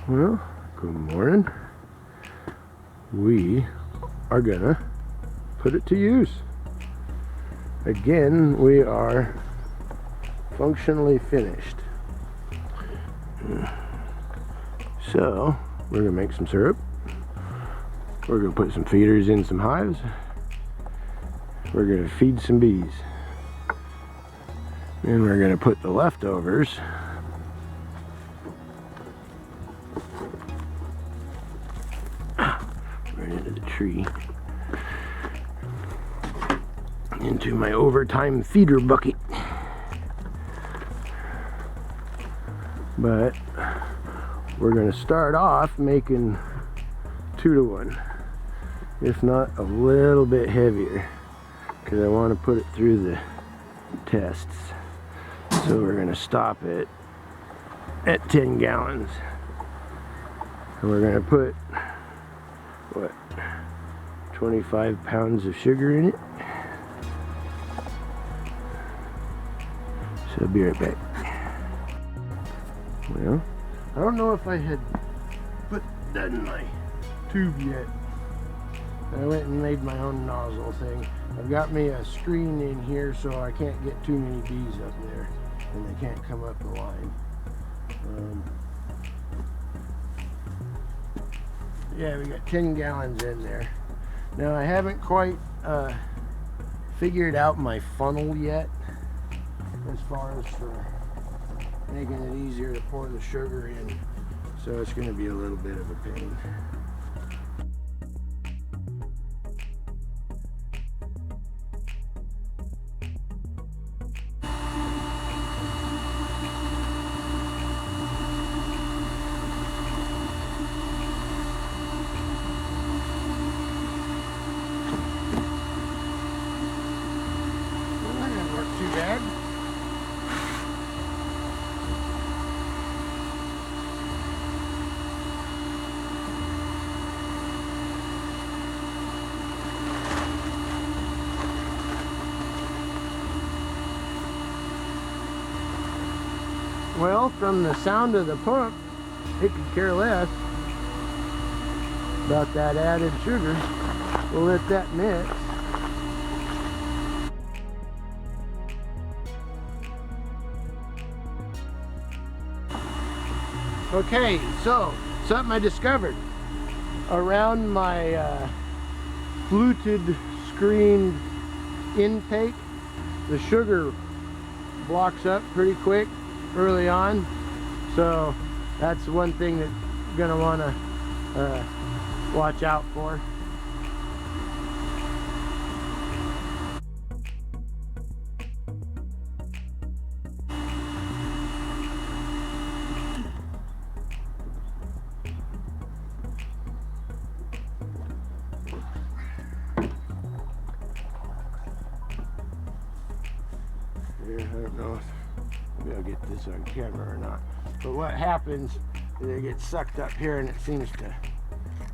Well, good morning. We are gonna put it to use. Again, we are functionally finished. So, we're gonna make some syrup. We're gonna put some feeders in some hives. We're gonna feed some bees. And we're gonna put the leftovers right into the tree, into my overtime feeder bucket. But we're gonna start off making 2 to 1, if not a little bit heavier, because I want to put it through the tests. So we're gonna stop it at 10 gallons. And we're gonna put, what, 25 pounds of sugar in it. So I'll be right back. Well, I don't know if I had put that in my tube yet. I went and made my own nozzle thing. I've got me a screen in here so I can't get too many bees up there and they can't come up the line. Yeah, we got 10 gallons in there. Now I haven't quite figured out my funnel yet as far as for making it easier to pour the sugar in, so it's going to be a little bit of a pain. Well, that didn't work too bad. Well, from the sound of the pump, it could care less about that added sugar. We'll let that mix. Okay, so something I discovered around my fluted screened intake, the sugar blocks up pretty quick early on, so that's one thing that you're gonna want to watch out for. Here, I don't know if maybe I'll get this on camera or not, but what happens is it gets sucked up here and it seems to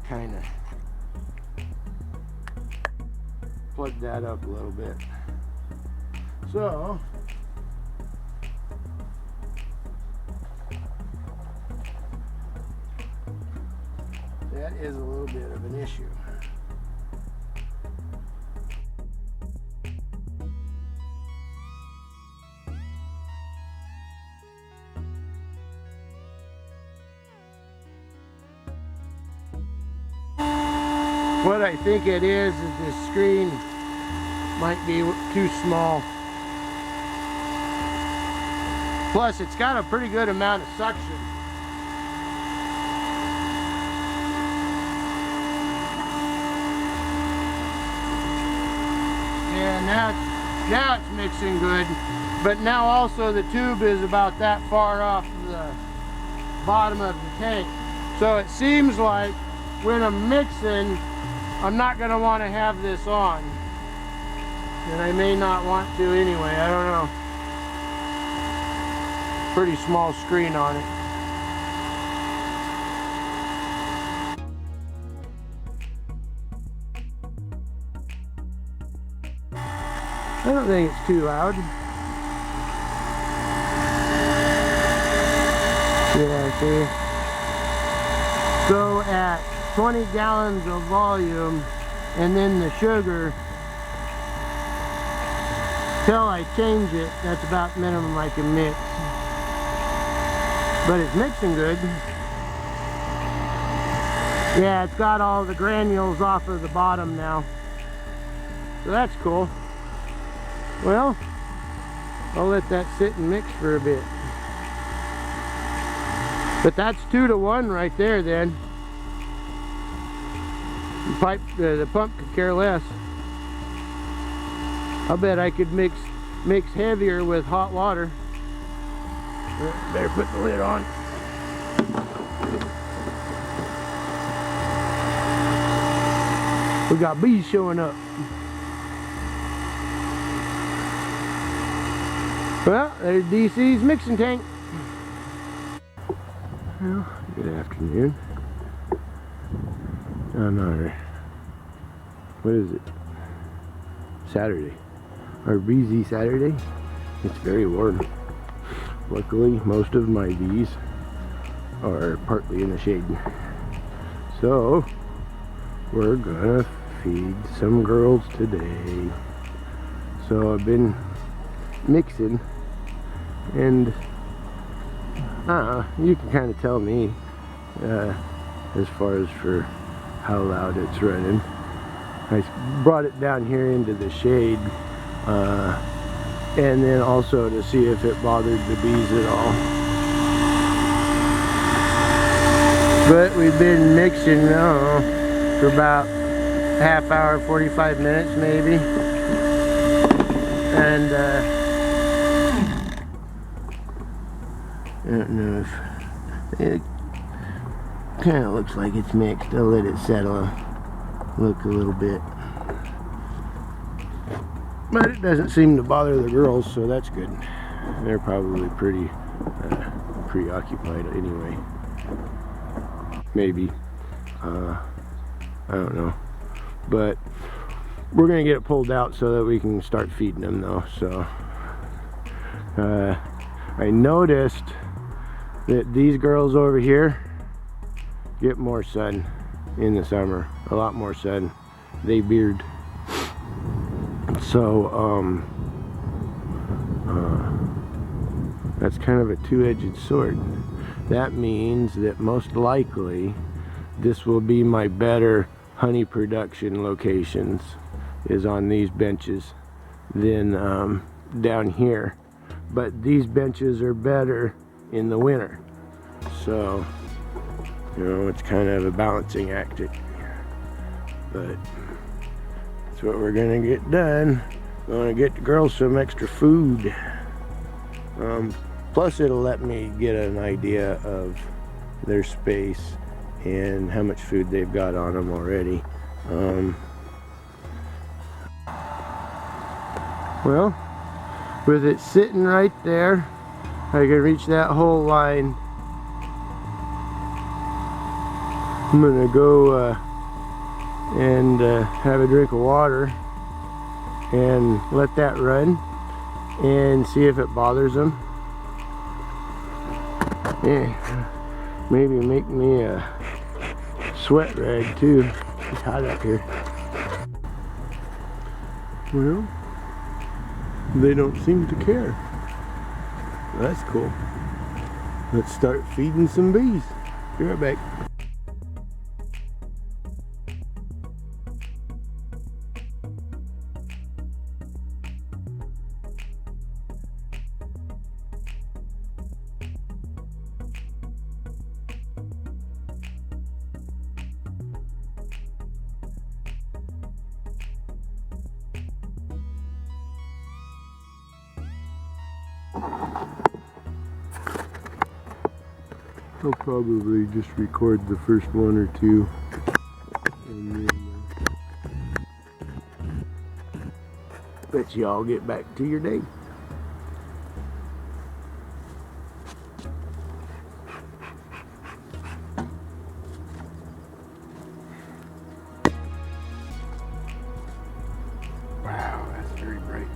kind of plug that up a little bit. So that is a little bit of an issue. What I think it is this screen might be too small. Plus, it's got a pretty good amount of suction. And now it's mixing good. But now also the tube is about that far off the bottom of the tank. So it seems like when I'm mixing, I'm not going to want to have this on, and I may not want to anyway, I don't know. Pretty small screen on it. I don't think it's too loud. Yeah, see? So at 20 gallons of volume, and then the sugar, till I change it, that's about minimum I can mix. But it's mixing good. Yeah, it's got all the granules off of the bottom now. So that's cool. Well, I'll let that sit and mix for a bit. But that's 2 to 1 right there then. The pump could care less. I bet I could mix heavier with hot water. Better put the lid on. We got bees showing up. Well, there's DC's mixing tank. Well, good afternoon. On what is it? Saturday. Our breezy Saturday. It's very warm. Luckily, most of my bees are partly in the shade. So, we're gonna feed some girls today. So I've been mixing, and you can kind of tell me as far as for how loud it's running. I brought it down here into the shade, and then also to see if it bothered the bees at all. But we've been mixing now for about half hour, 45 minutes maybe, and I don't know if it kind of looks like it's mixed. I'll let it settle, look a little bit, but it doesn't seem to bother the girls, so that's good. They're probably pretty preoccupied anyway. Maybe, I don't know, but we're gonna get it pulled out so that we can start feeding them though. So I noticed that these girls over here get more sun in the summer, a lot more sun. They beard. So that's kind of a two-edged sword. That means that most likely this will be my better honey production locations, is on these benches than down here. But these benches are better in the winter, so you know, it's kind of a balancing act. But that's what we're gonna get done. We're gonna get the girls some extra food. Plus it'll let me get an idea of their space and how much food they've got on them already. Well, with it sitting right there, I can reach that whole line. I'm gonna go and have a drink of water and let that run and see if it bothers them. Yeah, maybe make me a sweat rag too. It's hot up here. Well, they don't seem to care. That's cool. Let's start feeding some bees. Be right back. I'll probably just record the first one or two, and then let y'all get back to your day. Wow, that's very bright.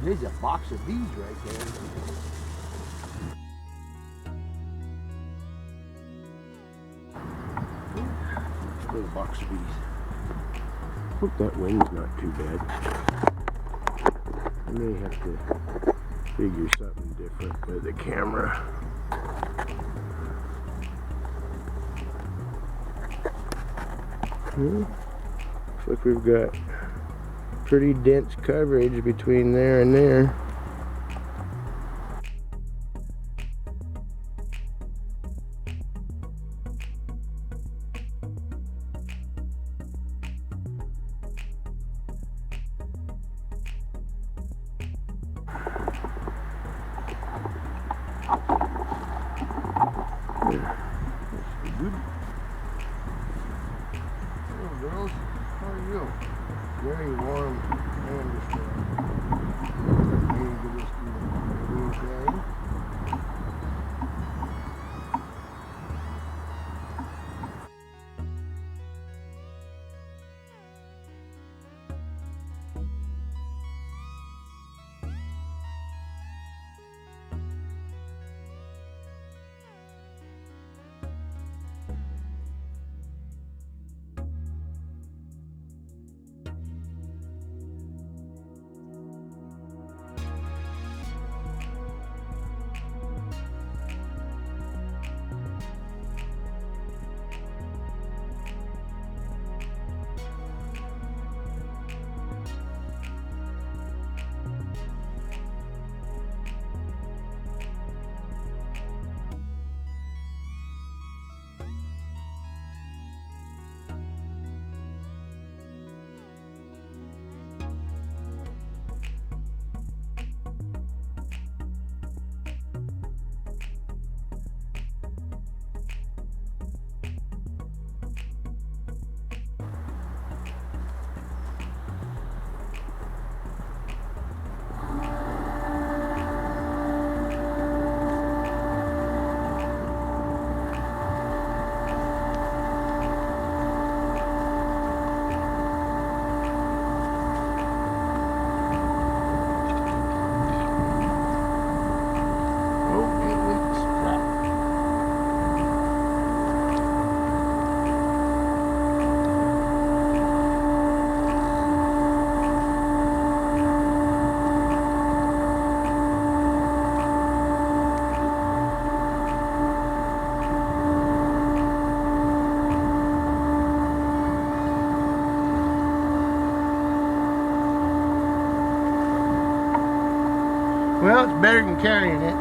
There's a box of bees right there. Little box of bees. Hope that wind's not too bad. I may have to figure something different with the camera. Looks like we've got pretty dense coverage between there and there. Good. Hello girls, how are you? Very warm, I understand. Maybe just okay. Well, it's better than carrying it.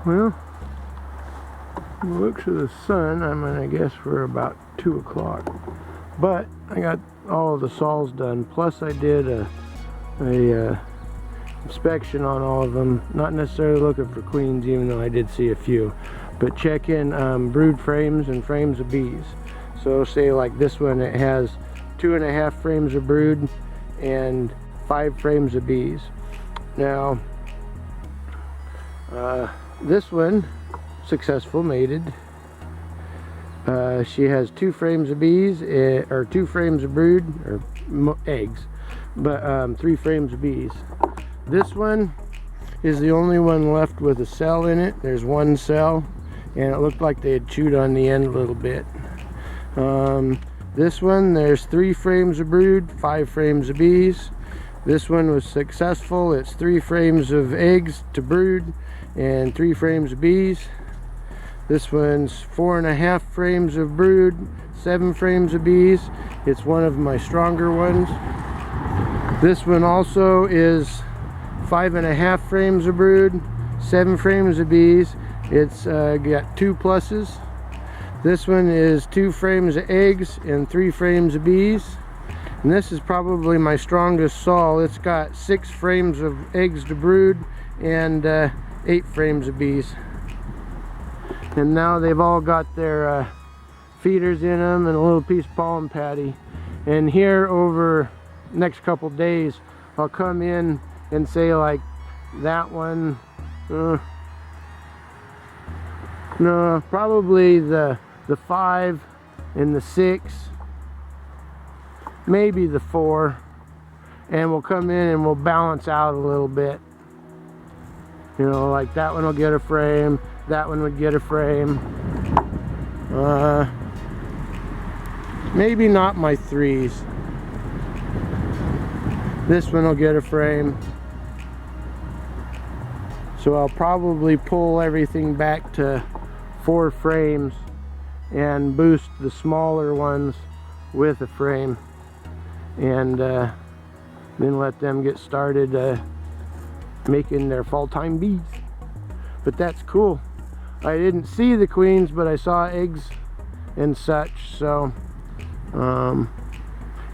Well, from the looks of the sun, I'm gonna guess we're about 2 o'clock. But I got all of the sols done. Plus, I did a inspection on all of them. Not necessarily looking for queens, even though I did see a few. But check in brood frames and frames of bees. So say like this one, it has 2.5 frames of brood and 5 frames of bees. Now, this one, successful mated. She has 2 frames of bees, or 2 frames of brood, or eggs, but 3 frames of bees. This one is the only one left with a cell in it. There's 1 cell, and it looked like they had chewed on the end a little bit. This one, there's 3 frames of brood, 5 frames of bees. This one was successful. It's 3 frames of eggs to brood and 3 frames of bees. This one's 4.5 frames of brood, 7 frames of bees. It's one of my stronger ones. This one also is 5.5 frames of brood, 7 frames of bees. It's got 2 pluses. This one is 2 frames of eggs and 3 frames of bees. And this is probably my strongest sol. It's got 6 frames of eggs to brood and 8 frames of bees. And now they've all got their feeders in them and a little piece of pollen patty. And here over next couple days, I'll come in and say like that one, no, probably the 5 and the 6, maybe the 4, and we'll come in and we'll balance out a little bit. You know, like that one will get a frame, that one would get a frame. Maybe not my 3s. This one will get a frame. So I'll probably pull everything back to 4 frames and boost the smaller ones with a frame, and then let them get started making their fall time bees. But that's cool. I didn't see the queens, but I saw eggs and such, so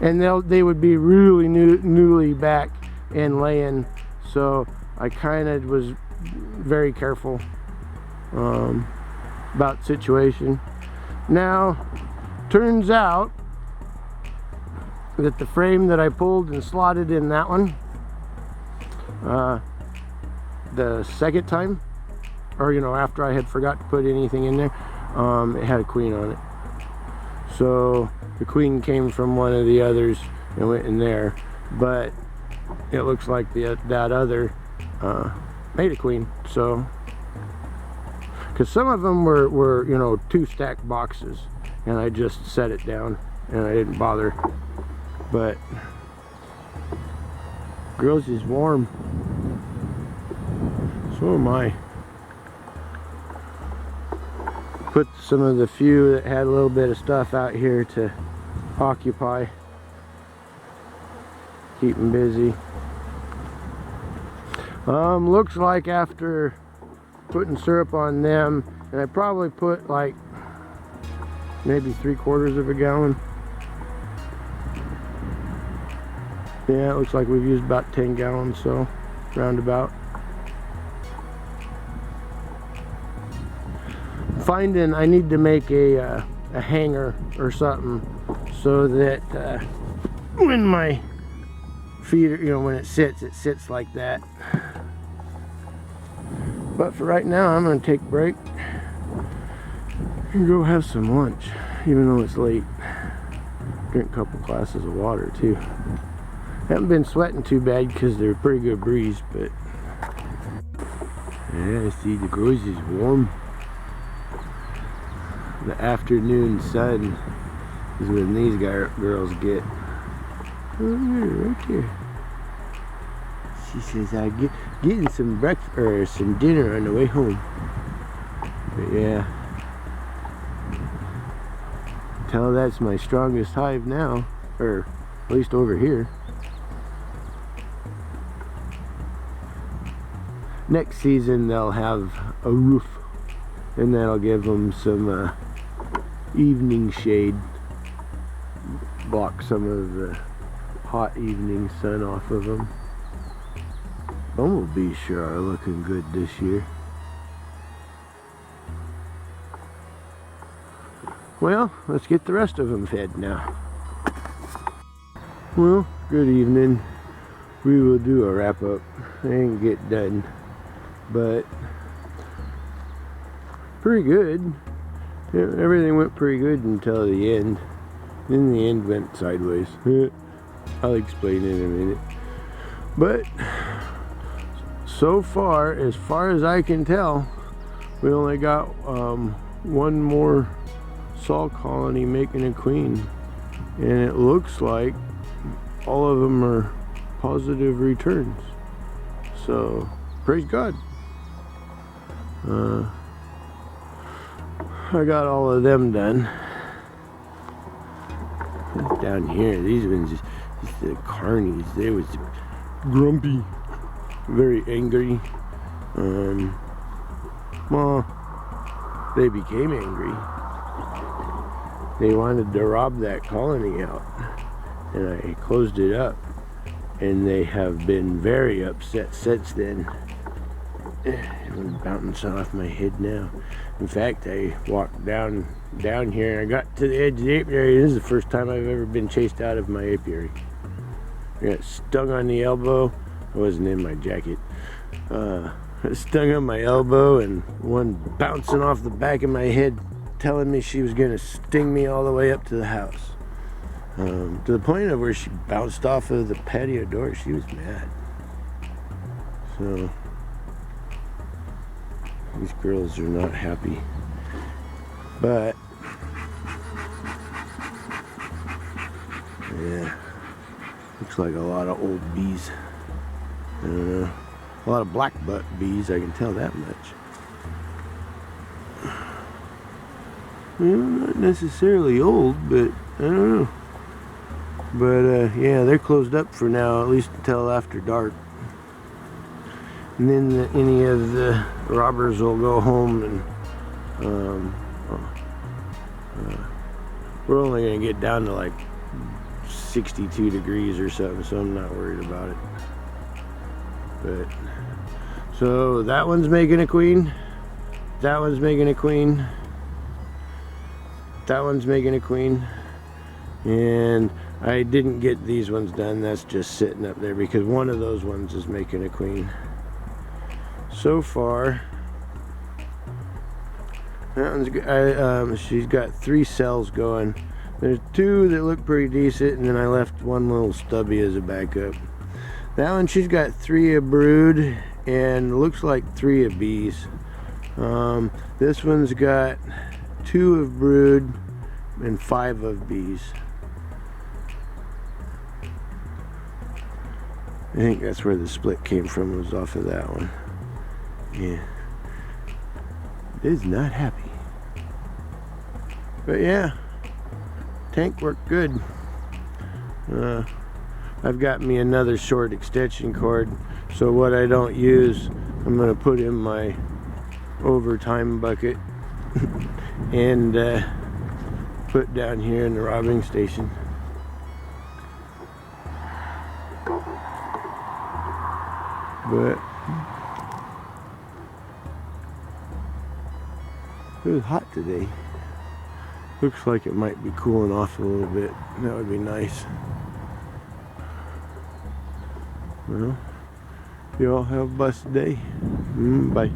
and they would be really newly back and laying, so I kind of was very careful about the situation. Now, turns out that the frame that I pulled and slotted in that one the second time, or you know, after I had forgot to put anything in there, it had a queen on it. So the queen came from one of the others and went in there, but it looks like that other made a queen. So, because some of them were you know, 2 stacked boxes, and I just set it down and I didn't bother. But girls is warm, so am I. Put some of the few that had a little bit of stuff out here to occupy, keep them busy. Looks like after putting syrup on them, and I probably put like maybe 3/4 of a gallon. Yeah, it looks like we've used about 10 gallons, so roundabout. Finding I need to make a hanger or something so that when my feeder, you know, when it sits like that. But for right now, I'm going to take a break and go have some lunch, even though it's late. Drink a couple glasses of water too. Haven't been sweating too bad because they're a pretty good breeze, but yeah, see, the girls is warm. The afternoon sun is when these girls get. Oh, right there. She says, I'm getting some breakfast or some dinner on the way home. But yeah, tell that's my strongest hive now, or at least over here. Next season they'll have a roof, and that'll give them some evening shade, block some of the hot evening sun off of them. Bumblebees sure are looking good this year. Well, let's get the rest of them fed now. Well, good evening. We will do a wrap up. I didn't get done, but pretty good. Everything went pretty good until the end. Then the end went sideways. I'll explain in a minute. But so far as I can tell, we only got one more saw colony making a queen, and it looks like all of them are positive returns. So praise God. I got all of them done. Down here, these ones, just the carnies, they was grumpy, very angry. Well, they became angry. They wanted to rob that colony out, and I closed it up, and they have been very upset since then. It's bouncing off my head now. In fact, I walked down here and I got to the edge of the apiary. This is the first time I've ever been chased out of my apiary. I got stung on the elbow. I wasn't in my jacket. Stung on my elbow, and one bouncing off the back of my head telling me she was gonna sting me all the way up to the house. To the point of where she bounced off of the patio door. She was mad. So these girls are not happy. But yeah, looks like a lot of old bees. I don't know. A lot of black butt bees, I can tell that much. Well, not necessarily old, but I don't know. But yeah, they're closed up for now, at least until after dark. And then any of the robbers will go home, and we're only going to get down to like 62 degrees or something, so I'm not worried about it. But so that one's making a queen, that one's making a queen, that one's making a queen, and I didn't get these ones done. That's just sitting up there because one of those ones is making a queen. So far, that one's she's got 3 cells going. There's 2 that look pretty decent, and then I left one little stubby as a backup. That one, she's got 3 of brood and looks like 3 of bees. This one's got 2 of brood and 5 of bees. I think that's where the split came from, was off of that one. Yeah. It is not happy. But yeah, tank worked good. I've got me another short extension cord, so what I don't use, I'm going to put in my overtime bucket and put down here in the robbing station. But it was hot today. Looks like it might be cooling off a little bit. That would be nice. Well, you all have a blessed day. Bye.